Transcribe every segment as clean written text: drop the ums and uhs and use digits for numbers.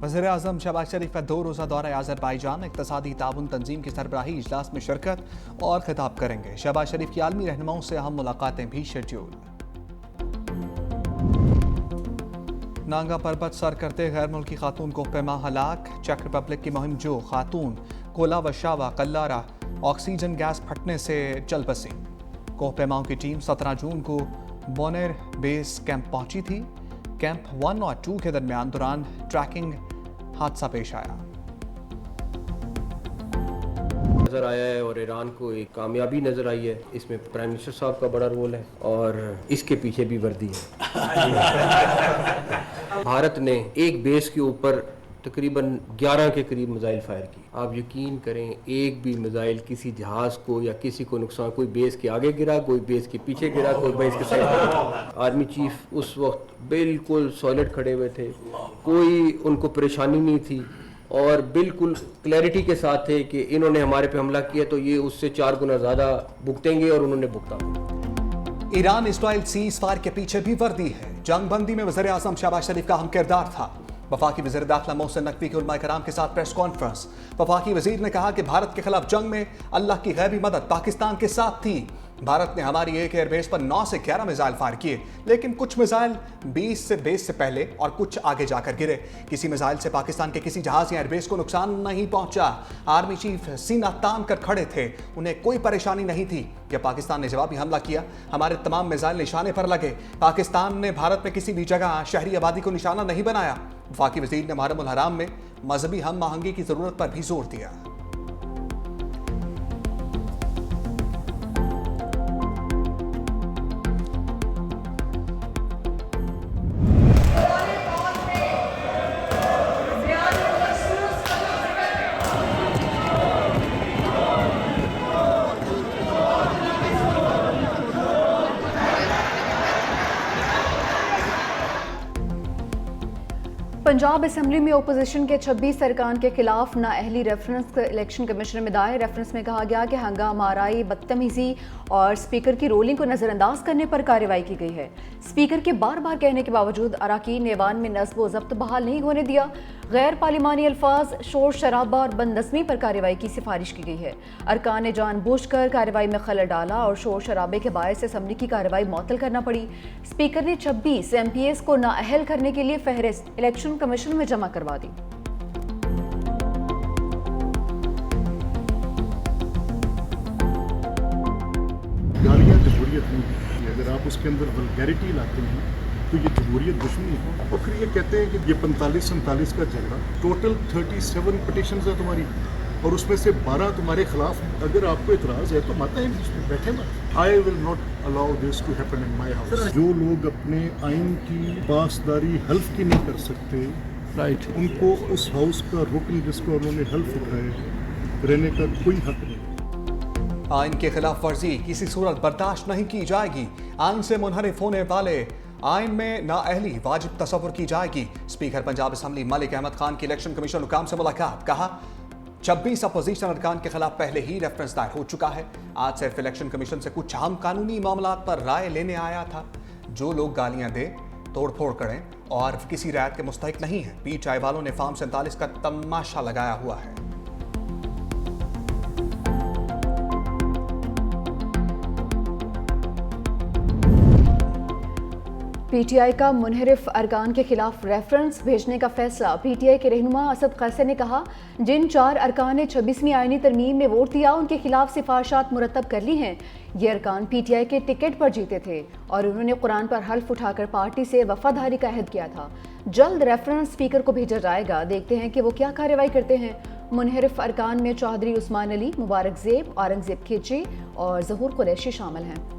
वज़ीर-ए-आज़म शहबाज शरीफ का 2 रोज़ा दौरा अज़रबैजान इक़्तिसादी ताउन तंजीम की सरबराही इजलास में शिरकत और खिताब करेंगे। शहबाज शरीफ की आलमी रहनुमाओं से अहम मुलाकातें भी शेड्यूल। नांगा पर्वत सर करते गैर मुल्की खातून को पैमा हलाक। चेक रिपब्लिक की मुहिम जो खातून कोला वशावा कल्लारा ऑक्सीजन गैस फटने से जल बसी। कोह पैमाओं की टीम 17 जून को बोनेर बेस कैंप पहुंची थी। कैंप 1 और 2 के दरमियान दौरान ट्रैकिंग हादसा पेश आया। नजर आया है और ईरान को एक कामयाबी नजर आई है। इसमें प्राइम मिनिस्टर साहब का बड़ा रोल है और इसके पीछे भी वर्दी है। भारत ने एक बेस के ऊपर तकरीबन 11 के करीब मिसाइल फायर की। आप यकीन करें, एक भी मिसाइल किसी जहाज को या किसी को नुकसान, कोई बेस के आगे गिरा, कोई बेस के पीछे गिरा, कोई बेस के साइड गिरा। आर्मी चीफ उस वक्त बिल्कुल सॉलिड खड़े हुए थे, कोई उनको परेशानी नहीं थी और बिल्कुल क्लैरिटी के साथ थे कि इन्होंने हमारे पे हमला किया तो ये उससे 4 गुना ज़्यादा भुगतेंगे और उन्होंने भुगता। ईरान इस्राइल सीज फायर के पीछे भी वर्दी है। जंगबंदी में वज़ीर-ए-आज़म शहबाज शरीफ का अहम किरदार था। वफाकी वज़ीर दाखिला मोहसिन नकवी के उलमा कराम के साथ प्रेस कॉन्फ्रेंस। वफाकी वज़ीर ने कहा कि भारत के खिलाफ जंग में अल्लाह की गैबी मदद पाकिस्तान के साथ थी। भारत ने हमारी एक एयरबेस पर 9 से 11 मिसाइल फायर किए, लेकिन कुछ मिसाइल 20 से बेस से पहले और कुछ आगे जाकर गिरे। किसी मिसाइल से पाकिस्तान के किसी जहाज या एयरबेस को नुकसान नहीं पहुंचा। आर्मी चीफ सीना तान कर खड़े थे, उन्हें कोई परेशानी नहीं थी। जब पाकिस्तान ने जवाबी हमला किया, हमारे तमाम मिसाइल निशाने पर लगे। पाकिस्तान ने भारत में किसी भी जगह शहरी आबादी को निशाना नहीं बनाया। वफाकी वज़ीर ने मुहर्रम उल हराम में मजहबी हम आहंगी की जरूरत पर भी जोर दिया। पंजाब असम्बली में ओपोजिशन के 26 अरकान के खिलाफ नाअहली रेफरेंस इलेक्शन कमीशन में दायर। रेफरेंस में कहा गया कि हंगामा आराई, बदतमीजी और स्पीकर की रोलिंग को नज़रअंदाज करने पर कार्रवाई की गई है। स्पीकर के बार बार कहने के बावजूद अरकान ने ऐवान में नज़्म व ज़ब्त बहाल नहीं होने दिया। गैर पार्लिमानी अल्फाज, शोर शराबा और बदनज़मी पर कार्रवाई की सिफारिश की गई है। अरकान ने जानबूझकर कार्रवाई में खलल डाला और शोर शराबे के बायस असम्बली की कार्रवाई मुअत्तल करना पड़ी। स्पीकर ने 26 MPs को नाअहल करने के लिए फहरिस्त इलेक्शन कमीशन में जमा करवा दी। गालियाँ जमहूरियत नहीं है। अगर आप उसके अंदर वल्गैरिटी लाते हैं तो ये जमहूरियत दुश्मनी है। और फिर ये कहते हैं कि ये 45-47 का झगड़ा, टोटल 37 पिटिशंस है तुम्हारी और उसमें से 12 तुम्हारे खिलाफ हैं। अगर आपको इतराज़ है तो माता है इसमें बैठे मत। I will not allow this to happen in my house. जो लोग अपने आइन की पासदारी हल्फ की नहीं कर सकते, राइट, उनको उस हाउस का रुकन जिसको उन्होंने हल्फ उठाए रहने का कोई हक नहीं। आइन के खिलाफ वर्जी किसी सूरत बर्दाश्त नहीं की जाएगी। आइन से मुनहरिफ होने वाले आइन में नाअहली वाजिब तसव्वुर की जाएगी। स्पीकर पंजाब असम्बली मलिक अहमद खान की इलेक्शन कमीशन हुकाम से मुलाकात। कहा 26 अपोजिशन अरकान के खिलाफ पहले ही रेफरेंस दायर हो चुका है। आज सिर्फ इलेक्शन कमीशन से कुछ अहम कानूनी मामला पर राय लेने आया था। जो लोग गालियां दे, तोड़ फोड़ करें और किसी रायत के मुस्तहिक नहीं है। पीटीआई वालों ने फार्म 47 का तमाशा लगाया हुआ है। पीटीआई का मुनहरिफ अरकान के खिलाफ रेफरेंस भेजने का फैसला। पीटीआई के रहनुमा असद कैसर ने कहा, जिन 4 अरकान ने 26वीं आईनी तरमीम में वोट दिया उनके खिलाफ सिफारिशात मुरतब कर ली हैं। ये अरकान पीटीआई के टिकट पर जीते थे और उन्होंने कुरान पर हल्फ उठाकर पार्टी से वफादारी का अहद किया था। जल्द रेफरेंस स्पीकर को भेजा जाएगा। देखते हैं कि वो क्या कार्रवाई करते हैं। मुनहरिफ अरकान में चौधरी उस्मान अली, मुबारक ज़ेब, औरंगज़ेब खिची और ज़हूर कुरैशी शामिल हैं।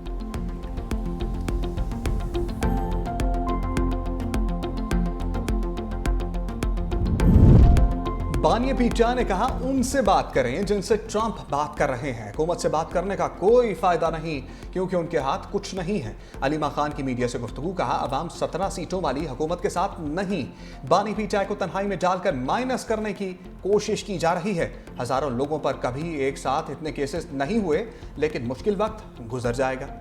बानिया पीटीआई ने कहा, उनसे बात करें जिनसे ट्रंप बात कर रहे हैं। हुकूमत से बात करने का कोई फायदा नहीं क्योंकि उनके हाथ कुछ नहीं है। अलीमा खान की मीडिया से गुफ्तगू। कहा, अवाम 17 सीटों वाली हुकूमत के साथ नहीं। बानी पीटीआई को तन्हाई में डालकर माइनस करने की कोशिश की जा रही है। हजारों लोगों पर कभी एक साथ इतने केसेस नहीं हुए, लेकिन मुश्किल वक्त गुजर जाएगा।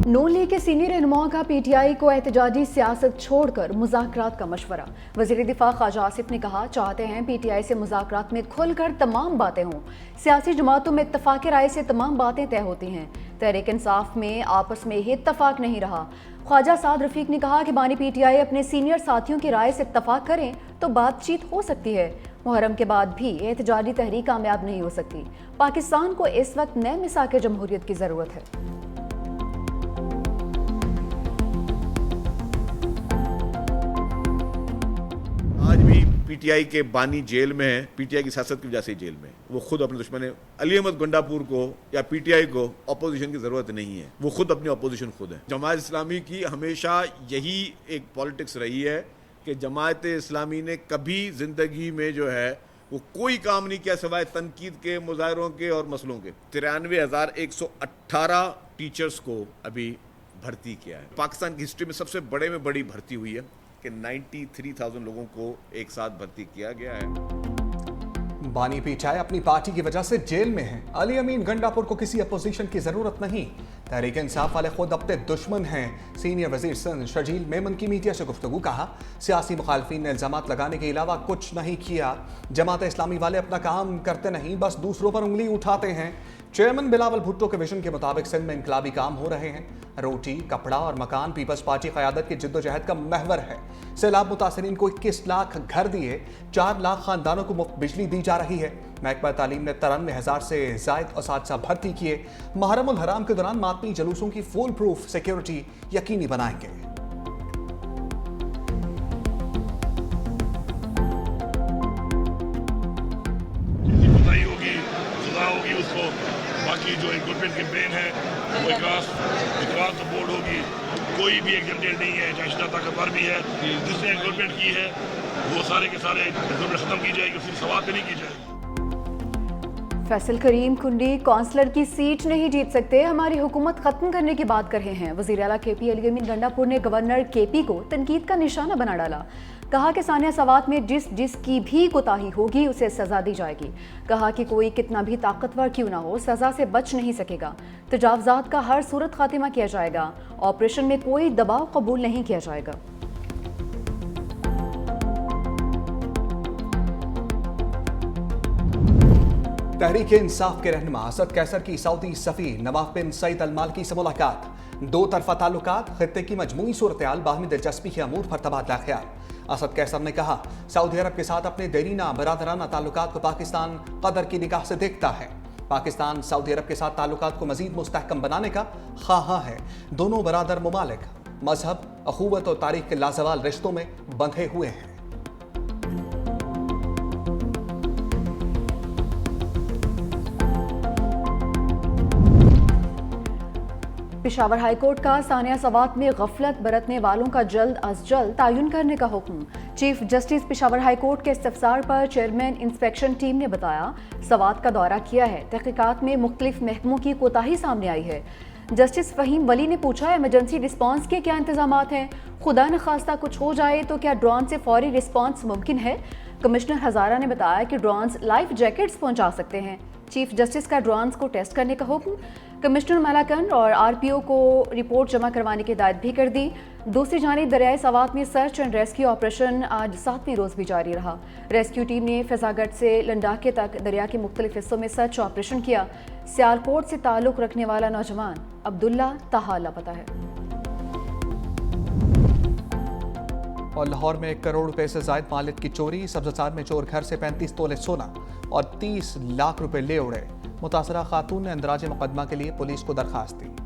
नून लीग के सीनियर रहनुमाओं का पीटीआई को एहतजाजी सियासत छोड़कर मुज़ाकरात का मशवरा। वज़ीर दिफा ख्वाजा आसिफ ने कहा, चाहते हैं पीटीआई से मुज़ाकरात में खुलकर तमाम बातें हों। सियासी जमातों में इत्तफाक़ राय से तमाम बातें तय होती हैं। तहरीक इंसाफ में आपस में ही इत्तफाक़ नहीं रहा। ख्वाजा साद रफीक ने कहा कि बानी पीटीआई अपने सीनियर साथियों की राय से इत्तफाक़ करें तो बातचीत हो सकती है। मुहर्रम के बाद भी एहतजाजी तहरीक कामयाब नहीं हो सकती। पाकिस्तान को इस वक्त नए मिसाक जमहूरियत की ज़रूरत है। आज भी पीटीआई के बानी जेल में है, पीटीआई की सियासत की वजह से जेल में। वो खुद अपने दुश्मन है। अली अहमद गंडापुर को या पीटीआई को अपोजिशन की जरूरत नहीं है, वो खुद अपनी अपोजिशन खुद है। जमात इस्लामी की हमेशा यही एक पॉलिटिक्स रही है कि जमात इस्लामी ने कभी जिंदगी में जो है वो कोई काम नहीं किया सिवाय तनकीद के, मुजाहरों के और मसलों के। 93,118 टीचर्स को अभी भर्ती किया है। पाकिस्तान की हिस्ट्री में सबसे बड़े में बड़ी भर्ती हुई है कि 93,000 लोगों को एक साथ भर्ती किया गया है। बानी पीटीआई अपनी पार्टी की वजह से जेल में है। अली अमीन गंडापुर को किसी अपोजिशन की जरूरत नहीं। तहरीक इंसाफ वाले खुद अपने दुश्मन हैं। सीनियर वजीर सिंध शर्जील मेमन की मीडिया से गुफ्तगू। कहा, सियासी मुखालफिन ने इल्जामात लगाने के अलावा कुछ नहीं किया। जमात इस्लामी वाले अपना काम करते नहीं, बस दूसरों पर उंगली उठाते हैं। चेयरमैन बिलावल भुट्टो के विजन के मुताबिक सिंध में इनकलाबी काम हो रहे हैं। रोटी, कपड़ा और मकान पीपल्स पार्टी क़यादत की जिद्दोजहद का महवर है। सैलाब मुतासरीन को 21 लाख घर दिए, 4 लाख खानदानों को मुफ्त बिजली दी जा रही है। महकमा तालीम ने 93,000 से जायद असातिज़ा भर्ती किए। मुहर्रम उल हराम के दौरान मातमी जलूसों की फुल प्रूफ सिक्योरिटी यकीनी बनाएंगे। होगी उसको, बाकी जो रिक्रूटमेंट कैंपेन है वो इकरार बोर्ड होगी। कोई भी एक जनरेट नहीं है, चाहे शिदा ताकतवर भी है, जिसने रिक्रूटमेंट की है वो सारे के सारे रिक्रूटमेंट खत्म की जाएगी, सिर्फ सवाल पे नहीं की जाएगी। फैसल करीम कुंडी कौंसलर की सीट नहीं जीत सकते, हमारी हुकूमत खत्म करने की बात कर रहे हैं। वज़ीर आला केपी अली अमीन गंडापुर ने गवर्नर केपी को तनकीद का निशाना बना डाला। कहा कि सानिया सवात में जिसकी भी कोताही होगी उसे सजा दी जाएगी। कहा कि कोई कितना भी ताकतवर क्यों ना हो, सजा से बच नहीं सकेगा। तजावजात का हर सूरत खातिमा किया जाएगा। ऑपरेशन में कोई दबाव कबूल नहीं किया जाएगा। तहरीक इंसाफ के रहनुमा असद कैसर की सऊदी सफ़ीर नवाफ बिन सईद अल मालकी से मुलाकात। दो तरफा ताल्लुकात, खित्ते की मजमूई सूरत-ए-हाल, बाहमी दिलचस्पी के अमूर पर तबादला ख्याल। असद कैसर ने कहा, सऊदी अरब के साथ अपने देरीना बरादराना ताल्लुकात को पाकिस्तान कदर की निगाह से देखता है। पाकिस्तान सऊदी अरब के साथ ताल्लुकात को मजीद मुस्तहकम बनाने का ख्वाह है। दोनों बरादर ममालिक मजहब, अखुवत और तारीख के लाजवाल रिश्तों में बंधे हुए हैं। पेशावर हाईकोर्ट का सानिया सवात में गफलत बरतने वालों का जल्द अज जल्द तायुन करने का हुक्म। चीफ जस्टिस पेशावर हाईकोर्ट के इस्तफसार पर चेयरमैन इंस्पेक्शन टीम ने बताया, सवात का दौरा किया है, तहकीकात में मुख्तलिफ महकमों की कोताही सामने आई है। जस्टिस फहीम वली ने पूछा, इमरजेंसी रिस्पांस के क्या इंतजामात हैं? खुदा न खास्ता कुछ हो जाए तो क्या ड्रोन से फौरी रिस्पांस मुमकिन है? कमिश्नर हजारा ने बताया कि ड्रोन्स लाइफ जैकेट्स पहुंचा सकते हैं। चीफ जस्टिस का ड्रोन्स को टेस्ट करने का हुक्म। कमिश्नर मलाकन और आरपीओ को रिपोर्ट जमा करवाने की हिदायत भी कर दी। दूसरी जानिब दरियाए सवात में सर्च एंड रेस्क्यू ऑपरेशन आज 7वीं रोज भी जारी रहा। रेस्क्यू टीम ने फैजागढ़ से लंडाके तक दरिया के मुख्तलिफ हिस्सों में सर्च ऑपरेशन किया। सियालकोट से ताल्लुक रखने वाला नौजवान अब्दुल्ला ताहा लापता है। और लाहौर में 1 करोड़ रुपए से जायद मालियत की चोरी। सब्ज़ार में चोर घर से 35 तोले सोना और 30 लाख रुपए ले उड़े। मुतासरा खातून ने अंदराज मुकदमा के लिए पुलिस को दरखास्त दी।